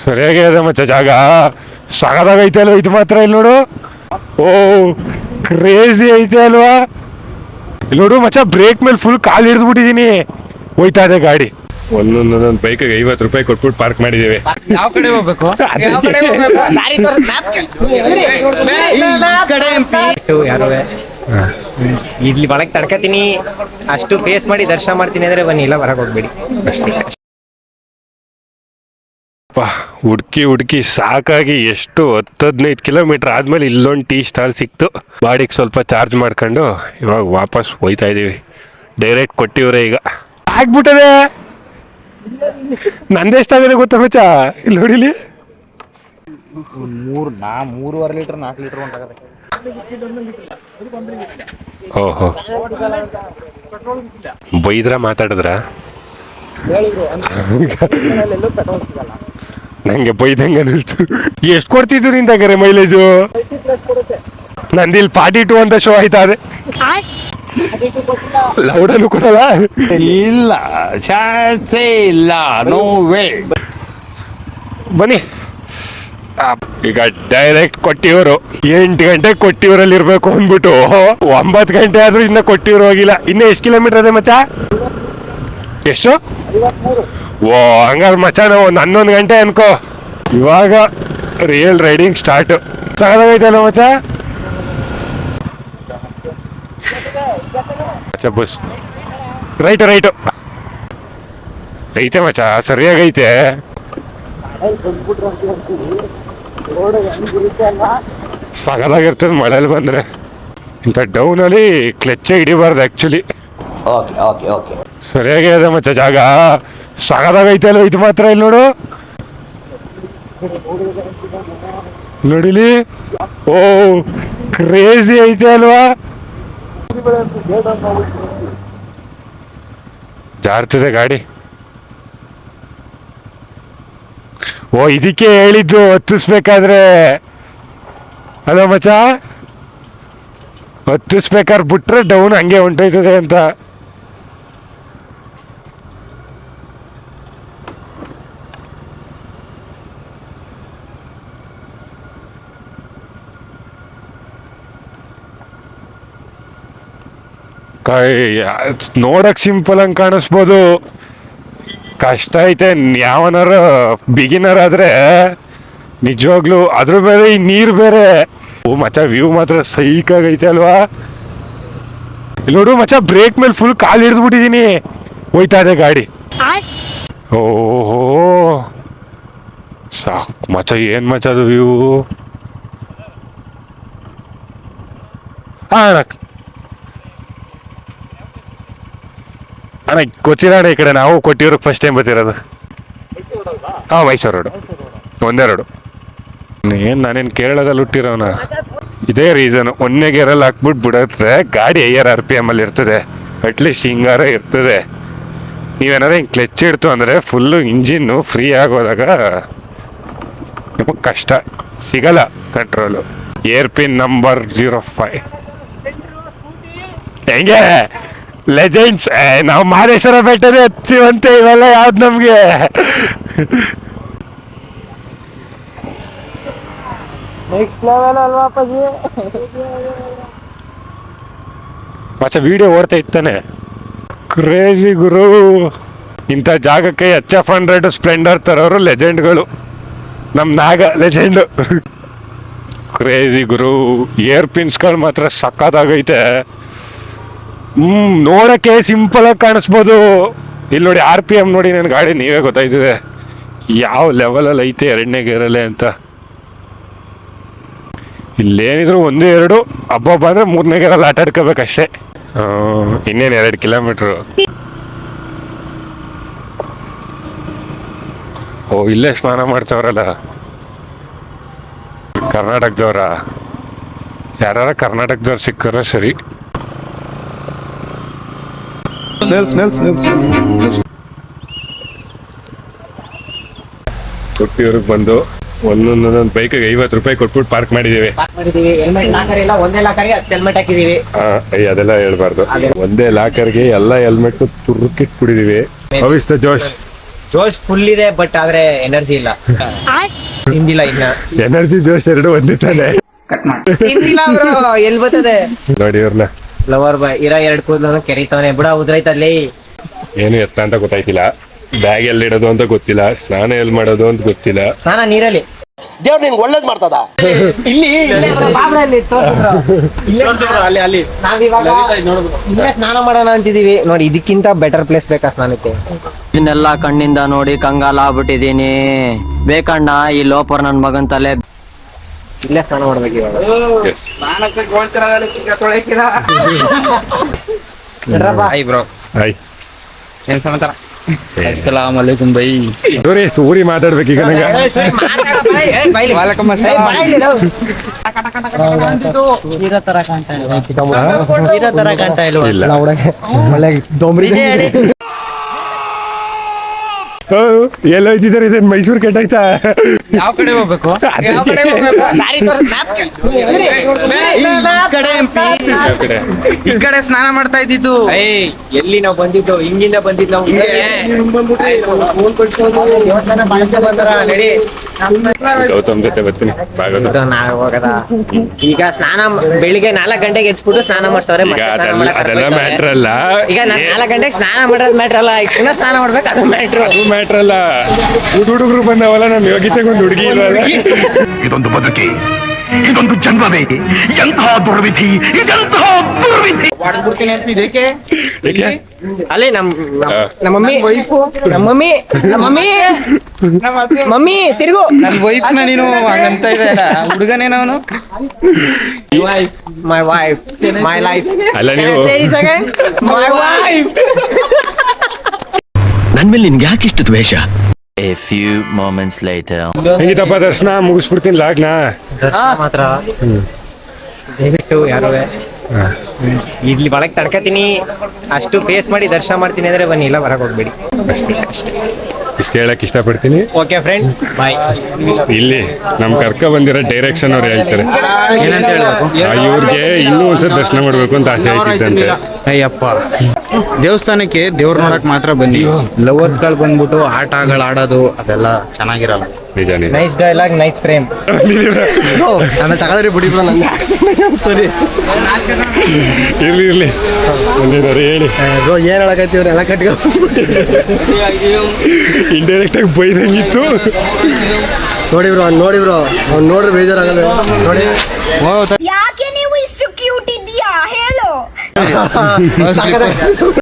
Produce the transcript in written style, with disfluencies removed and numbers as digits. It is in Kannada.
ಸರಿಯಾಗಿ ಅದ ಮತ್ತೆ ಜಾಗ ಸಾಗದಾಗ ಐತೆ ಅಲ್ವಾ ಇದು ಮಾತ್ರ ಇಲ್ಲಿ ನೋಡು. ಓ ಕ್ರೇಜಿ ಐತೆ ಅಲ್ವಾ ಇಲ್ಲಿ ನೋಡು ಮಚ್ಚ. ಬ್ರೇಕ್ ಮೇಲೆ ಫುಲ್ ಕಾಲು ಹಿಡಿದು ಬಿಟ್ಟಿದೀನಿ, ಹೋಯ್ತಾ ಇದೆ ಗಾಡಿ. ಒಂದೊಂದೊಂದು ಬೈಕಿಗೆ 50 ರೂಪಾಯಿ ಕೊಟ್ಬಿಟ್ಟು ಪಾರ್ಕ್ ಮಾಡಿದ್ದೇವೆ. ಯಾವ ಕಡೆ ಹೋಗ್ಬೇಕು? ಇಲ್ಲಿ ಒಳಗೆ ತಡ್ಕತೀನಿ, ಅಷ್ಟು ಫೇಸ್ ಮಾಡಿ ದರ್ಶನ ಮಾಡ್ತೀನಿ ಅಂದ್ರೆ ಬನ್ನಿ, ಇಲ್ಲ ಹೊರಗೆ ಹೋಗ್ಬೇಡಿ ಅಷ್ಟೇ. ಹುಡುಕಿ ಸಾಕಾಗಿ ಎಷ್ಟು 10-15 ಕಿಲೋಮೀಟರ್ ಆದ್ಮೇಲೆ ಇಲ್ಲೊಂದು ಟೀ ಸ್ಟಾಲ್ ಸಿಕ್ತು. ಬಾಡಿಗೆ ಸ್ವಲ್ಪ ಚಾರ್ಜ್ ಮಾಡ್ಕೊಂಡು ಇವಾಗ ವಾಪಸ್ ಹೋಯ್ತಾ ಇದೀವಿ. ಡೈರೆಕ್ಟ್ ಕೊಟ್ಟಿವ್ರೆ ಈಗ ಆಗ್ಬಿಟ್ಟದೆ. ನಂದೆಷ್ಟಾಗಿದೆ ಗೊತ್ತಾ ಮಚ್ಚ ಇಲ್ಲಿ ನೋಡಿಲಿ. 3.5 ಲೀಟರ್ 4 ಲೀಟರ್ ಹೊಂಟಾಗತ್ತೆ. ಓಹೋ ಬೈದ್ರ ಮಾತಾಡಿದ್ರ ನಂಗೆ ಬೈದಂಗೆ ಅನಿಸ್ತು. ಎಷ್ಟು ಕೊಡ್ತಿದ್ರು ನಿಂತಾಗಾರೆ ಮೈಲೇಜು? ನಂದಿಲ್ 42 ಅಂತ ಶೋ ಆಯ್ತಾ ಅದೇ. ಲೌಡಲ್ಲೂ ಕೊಡಲ್ಲ. ಇಲ್ಲ ಚಾನ್ಸೇ ಇಲ್ಲ, ನೋ ವೇ. ಬನ್ನಿ ಈಗ ಡೈರೆಕ್ಟ್ ಕೊಟ್ಟಿವರು. 8 ಗಂಟೆಗೆ ಕೊಟ್ಟಿವರಲ್ಲಿ ಇರ್ಬೇಕು ಅಂದ್ಬಿಟ್ಟು 9 ಗಂಟೆ ಆದ್ರೂ ಇನ್ನ ಕೊಟ್ಟಿವ್ರು ಹೋಗಿಲ್ಲ. ಇನ್ನ ಎಷ್ಟು ಕಿಲೋಮೀಟರ್ ಅದೇ ಮಚ್ಚ? ಎಷ್ಟು? ಓ ಹಂಗಾದ್ರೆ ಮಚ್ಚ ನಾವು ಒಂದು 11 ಗಂಟೆ ಅನ್ಕೋ. ಇವಾಗ ರಿಯಲ್ ರೈಡಿಂಗ್ ಸ್ಟಾರ್ಟ್. ಸಾಕಾಗೈತಲ್ಲ ಮಚ್ಚ. ಮಚ್ಚ ಬಸ್ ರೈಟು ಐತೆ ಮಚ್ಚ, ಸರಿಯಾಗೈತೆ. ಸಗದಾಗಿರ್ತದೆ ಮಳೆಯಲ್ಲಿ ಬಂದ್ರೆ. ಇಂಥ ಡೌನಲ್ಲಿ ಕ್ಲಚ್ಚೇ ಹಿಡಿಬಾರ್ದು ಆ್ಯಕ್ಚುಲಿ. ಸರಿಯಾಗಿ ಅದ ಮತ್ತೆ ಜಾಗ ಸಗದಾಗೈತೆ ಅಲ್ವಾ ಇದು ಮಾತ್ರ ಇಲ್ಲಿ ನೋಡು. ನೋಡಿಲಿ. ಓ ಕ್ರೇಜಿ ಐತೆ ಅಲ್ವಾ. ಜಾರ್ತದೆ ಗಾಡಿ. ಓ ಇದಕ್ಕೆ ಹೇಳಿದ್ದು ಹತ್ತಿಸ್ಬೇಕಾದ್ರೆ ಅಲ್ಲ ಮಚ್ಚ, ಹತ್ತಿಸ್ಬೇಕಾದ್ರೆ ಬಿಟ್ರೆ ಡೌನ್ ಹಂಗೆ ಹೊಂಟೋಯ್ತದೆ ಅಂತ. ನೋಡಕ್ ಸಿಂಪಲ್ ಹಂಗೆ ಕಾಣಿಸ್ಬೋದು, ಕಷ್ಟ ಐತೆ. ಯಾವನಾರ ಬಿಗಿನರ್ ಆದ್ರೆ ನಿಜವಾಗ್ಲು. ಅದ್ರ ಬೇರೆ ಈ ನೀರು ಬೇರೆ. ಓ ಮಚ್ಚ ವ್ಯೂ ಮಾತ್ರ ಸೈಕಾಗೈತೆ ಅಲ್ವಾ. ಇಲ್ಲಿ ನೋಡು ಮಚ್ಚ, ಬ್ರೇಕ್ ಮೇಲೆ ಫುಲ್ ಕಾಲು ಹಿಡಿದು ಬಿಟ್ಟಿದೀನಿ, ಹೋಯ್ತಾ ಇದೆ ಗಾಡಿ. ಓಹೋ ಸಾಕು ಮಚ್ಚ. ಏನ್ ಮಚ್ಚ ಅದು ವ್ಯೂ. ಅಣ್ಣ ಗೊತ್ತಿರೋಣ ಈ ಕಡೆ. ನಾವು ಕೊಟ್ಟಿವ್ರಿಗೆ ಫಸ್ಟ್ ಟೈಮ್ ಬರ್ತಿರೋದು. ಹಾಂ ಮೈಸೂರು ರೋಡು, ಒಂದೇ ರೋಡು. ನಾನೇನು ಕೇರಳದಲ್ಲಿ ಹುಟ್ಟಿರೋನ. ಇದೇ ರೀಸನ್, ಒಂದೇ ಗೇರಲ್ಲಿ ಹಾಕ್ಬಿಟ್ಟು ಬಿಡುತ್ತೆ ಗಾಡಿ. ಹೈಯರ್ RPM ಅಲ್ಲಿ ಇರ್ತದೆ, ಅಟ್ಲೀಸ್ಟ್ ಹಿಂಗಾರ ಇರ್ತದೆ. ನೀವೇನಾರ ಹಿಂಗೆ ಕ್ಲಚ್ ಇಡ್ತು ಅಂದರೆ ಫುಲ್ಲು ಇಂಜಿನ್ನು ಫ್ರೀ ಆಗೋದಾಗ ನಿಮಗೆ ಕಷ್ಟ, ಸಿಗಲ್ಲ ಕಂಟ್ರೋಲು. ಏರ್ ಪಿನ್ ನಂಬರ್ 05 ಹೆಂಗೆ ಲೆಜೆಂಡ್ಸ್. ನಾವು ಮಾದೇಶ್ವರ ಬೆಟ್ಟದೇ ಹತ್ತೀವಂತೆ, ಇವೆಲ್ಲ ಯಾವ್ದು ನಮಗೆ. ನೆಕ್ಸ್ಟ್ ಲೆವೆಲ್ ಅಲ್ವಾ ಅಪ್ಪಾಜಿ. ಮಚ್ಚ ವಿಡಿಯೋ ಓಡ್ತಾ ಇತ್ತಾನೆ. ಕ್ರೇಜಿ ಗುರು. ಇಂಥ ಜಾಗಕ್ಕೆ HF100 ಸ್ಪ್ಲೆಂಡರ್ ತರೋರು ಲೆಜೆಂಡ್ಗಳು. ನಮ್ಮ ನಾಗ ಲೆಜೆಂಡು. ಕ್ರೇಜಿ ಗುರು. ಏರ್ ಪಿನ್ಸ್ಗಳು ಮಾತ್ರ ಸಕ್ಕತ್ತಾಗೈತೆ. ನೋಡಕ್ಕೆ ಸಿಂಪಲ್ ಆಗಿ ಕಾಣಿಸ್ಬೋದು. ಇಲ್ಲಿ ನೋಡಿ RPM ನೋಡಿ ನನ್ನ ಗಾಡಿ, ನೀವೇ ಗೊತ್ತಾಯ್ತದೆ ಯಾವ ಲೆವೆಲಲ್ಲಿ ಐತೆ 2ನೇ ಗೇರಲ್ಲೇ ಅಂತ. ಇಲ್ಲೇನಿದ್ರು 1-2 ಹಬ್ಬ ಅಂದರೆ 3ನೇ ಗೇರಲ್ಲಿ ಆಟ ಆಡ್ಕೋಬೇಕಷ್ಟೇ. ಇನ್ನೇನು 2 ಕಿಲೋಮೀಟ್ರು. ಓ ಇಲ್ಲೇ ಸ್ನಾನ ಮಾಡ್ತವ್ರಲ್ಲ ಕರ್ನಾಟಕದವ್ರ. ಯಾರ ಕರ್ನಾಟಕದವ್ರು ಸಿಕ್ಕರ ಸರಿ. ಕೊಟ್ಟಿವ್ರಿಗೆ ಬಂದು ಒಂದೊಂದೊಂದು ಬೈಕಿಗೆ 50 ರೂಪಾಯಿ ಕೊಟ್ಬಿಟ್ಟು ಪಾರ್ಕ್ ಮಾಡಿದೀವಿ. ಅದೆಲ್ಲ ಹೇಳ್ಬಾರ್ದು. ಒಂದೇ ಲಾಕರ್ಗೆ ಎಲ್ಲ ಹೆಲ್ಮೆಟ್ ತುರುಕಿಟ್ಬಿಟ್ಟಿದೀವಿ. ಹವಿಸ್ತ ಜೋಶ್ ಜೋಶ್ ಫುಲ್ ಇದೆ ಬಟ್ ಆದ್ರೆ ಎನರ್ಜಿ ಇಲ್ಲ. ತಿಂದಿಲ್ಲ ಇನ್ನ. ಎನರ್ಜಿ ಜೋಶ್ ಎರಡು ಒಂದಿತ್ತಾನೆ. ತಿಂದಿಲ್ಲ ಬ್ರೋ, ಎಲ್ಲಿ ಬರ್ತದೆ ನೋಡಿ ಇವ್ರನ್ನ ಲವರ್ ಬಾಯ್ ಇರ 2 ಕೂದಲು ಕೆರಿತವನೆ ಬಿಡ ಉದ್ರೈತಲ್ಲಿ. ಏನು ಎತ್ತ ಅಂತ ಗೊತ್ತಾಯ್ತಿಲ್ಲ, ಬ್ಯಾಗ್ ಎಲ್ಲಿ ಇಡೋದು ಅಂತ ಗೊತ್ತಿಲ್ಲ, ಸ್ನಾನ ಎಲ್ಲಿ ಮಾಡೋದು ಅಂತ ಗೊತ್ತಿಲ್ಲ. ಸ್ನಾನ ನೀರಲ್ಲಿ. ದೇವ್ರು ನಿನ್ಗೆ ಒಳ್ಳೇದ್ ಮಾಡ್ತದ. ಇಲ್ಲಿ ಬಾಬ್ರಲ್ಲಿ ನಾವಿವಾಗ ಇಲ್ಲೇ ಸ್ನಾನ ಮಾಡೋಣ ಅಂತಿದೀವಿ ನೋಡಿ. ಇದಕ್ಕಿಂತ ಬೆಟರ್ ಪ್ಲೇಸ್ ಬೇಕಾ ಸ್ನಾನಕ್ಕೆ? ಇದನ್ನೆಲ್ಲ ಕಣ್ಣಿಂದ ನೋಡಿ ಕಂಗಾಲ ಆಗ್ಬಿಟ್ಟಿದೀನಿ. ಬೇಕಣ್ಣ ಈ ಲೋಪರ್ ನನ್ ಮಗನ್ ತಲೆ. ಇಲ್ಲೇ ಸ್ನಾನ ಮಾಡ್ಬೇಕು ಇವಾಗ. Yes. ಬ್ರೋ ಹಾಯ್ ಏನ್ ಸಮಾಚಾರ? अस्सलाम वालेकुम भाई। ಸೂರಿ ಮಾತಾಡ್ಬೇಕು ಈಗ ನಂಗೆ. ಹೀರೋ ತರ ಕಾಣ್ತಾ ಇಲ್ವಾ? ಇಲ್ಲ ಎಲ್ಲ ಹೋಯ್ತಿದ್ದಾರೆ, ಇದೇನು ಮೈಸೂರು ಕೆಟ್ಟಾಯ್ತಾ? ಯಾವ ಕಡೆ ಹೋಗ್ಬೇಕು? ಈ ಕಡೆ ಸ್ನಾನ ಮಾಡ್ತಾ ಇದ್ದಿದ್ದು. ಎಲ್ಲಿ ನಾವು ಬಂದಿದ್ದು? ಹಿಂಗಿಂದ ಬಂದಿದ್ದು ನಾವು. ಗೌತಮ್ ಜೊತೆ ಬರ್ತೀನಿ ಬಾಗೋದು. ಹೋಗದ ಈಗ ಸ್ನಾನ ಬೆಳಿಗ್ಗೆ 4 ಗಂಟೆಗೆ ಎದ್ಬಿಟ್ಟು ಸ್ನಾನ ಮಾಡ್ಸವ್ರೆ. ಈಗ ಅದೆಲ್ಲ ಮ್ಯಾಟ್ರ್ ಅಲ್ಲ, ಈಗ ನಾನು 4 ಗಂಟೆಗೆ ಸ್ನಾನ ಮಾಡೋದು ಮ್ಯಾಟ್ರ್ ಅಲ್ಲ, ಈಗ ಪುನಃ ಸ್ನಾನ ಮಾಡ್ಬೇಕು ಅದು ಮ್ಯಾಟ್ರ್. ಅದು ಮ್ಯಾಟ್ರ್ ಅಲ್ಲ. ಹುಡುಗರು ಬಂದವಲ್ಲ, ನಮ್ಮ ಯೋಗಿತೆಗೆ ಒಂದು ಹುಡುಗಿ ಇಲ್ವಲ್ಲ. ಇದೊಂದು ಬದುಕಿ, ಇದೊಂದು ಜನ್ಮವೇ, ಎಂತಹ ದುರ್ವಿಧಿ, ಇದೆಂತಹ ದುರ್ವಿಧಿ. ಏಕೆ? ಅಲ್ಲೇ ನಮ್ಮ ಮಮ್ಮಿ ಮಮ್ಮಿ ತಿರುಗು. ನನ್ ವೈಫ್ ನ ನೀನು ಹಂಗಂತ ಇದೆ. ಹುಡುಗನೇನವನು? My wife my life. ಅಲ್ಲ ನೀವು ಮೈ ವೈಫ್. ನನ್ ಮೇಲೆ ನಿನ್ಗೆ ಯಾಕೆ ಇಷ್ಟು ದ್ವೇಷ? A few moments later. ಹೆಂಗಿತಪ್ಪ ದರ್ಶನ ಮುಗಿಸ್ಬಿಡ್ತೀನಿ ಲಾಗ್ನ. ಮಾತ್ರ ದಯವಿಟ್ಟು ಯಾರುವೆ ಇಲ್ಲಿ ಒಳಗೆ ತಡ್ಕತೀನಿ, ಅಷ್ಟು ಫೇಸ್ ಮಾಡಿ ದರ್ಶನ ಮಾಡ್ತೀನಿ ಅಂದ್ರೆ ಬನ್ನಿ, ಇಲ್ಲ ಹೊರಗೆ ಹೋಗ್ಬೇಡಿ. ಇಷ್ಟು ಹೇಳಕ್ ಇಷ್ಟಪಡ್ತೀನಿ. ಓಕೆ ಫ್ರೆಂಡ್, ಬಾಯ್. ಇಲ್ಲಿ ನಮ್ ಕರ್ಕ ಬಂದಿರೋ ಡೈರೆಕ್ಷನ್ ಅವ್ರು ಹೇಳ್ತಾರೆ, ಏನಂತ ಹೇಳ್ಬೇಕು? ಇವ್ರಿಗೆ ಇನ್ನೂ ಒಂದ್ಸಲ ದರ್ಶನ ಮಾಡ್ಬೇಕು ಅಂತ ಆಸೆ ಆಯ್ತಿದ್ದಂತೆ. ಅಯ್ಯಪ್ಪ, ದೇವಸ್ಥಾನಕ್ಕೆ ದೇವ್ರ ನೋಡಕ್ ಮಾತ್ರ ಬನ್ನಿ. ಲವರ್ಸ್ ಗಳು ಬಂದ್ಬಿಟ್ಟು ಆಟಗಳು ಆಡೋದು ಅದೆಲ್ಲ ಚೆನ್ನಾಗಿರಲ್ಲ. ನಿಜ ನಿಜ. Nice dialogue, nice frame. ಆಮೇಲೆ ತಗೊಳ್ರಿ ಬಿಡಿ ಬ್ರೋ, ನನ್ನ ಸರಿ ಇರ್ಲಿ ಒಂದೇನಾರು ಹೇಳಿ. ಬ್ರೋ ಏನ್ ಹೇಳಕತ್ತೀವ್ರಿ ಎಲ್ಲ ಕಟ್ಕೊಂಡು ಇಂಡೈರೆಕ್ಟ್ ಆಗಿ ಬೈದಂಗಿತ್ತು. ನೋಡಿ ಬ್ರೋ ಅವ್ನು ನೋಡ್ರಿ ಬೇಜಾರಾಗಲ್ಲ ನೋಡಿ. ಯಾಕೆ ನೀವು ಇಷ್ಟು ಕ್ಯೂಟ್ ಇದೆಯಾ ಹೇಳು?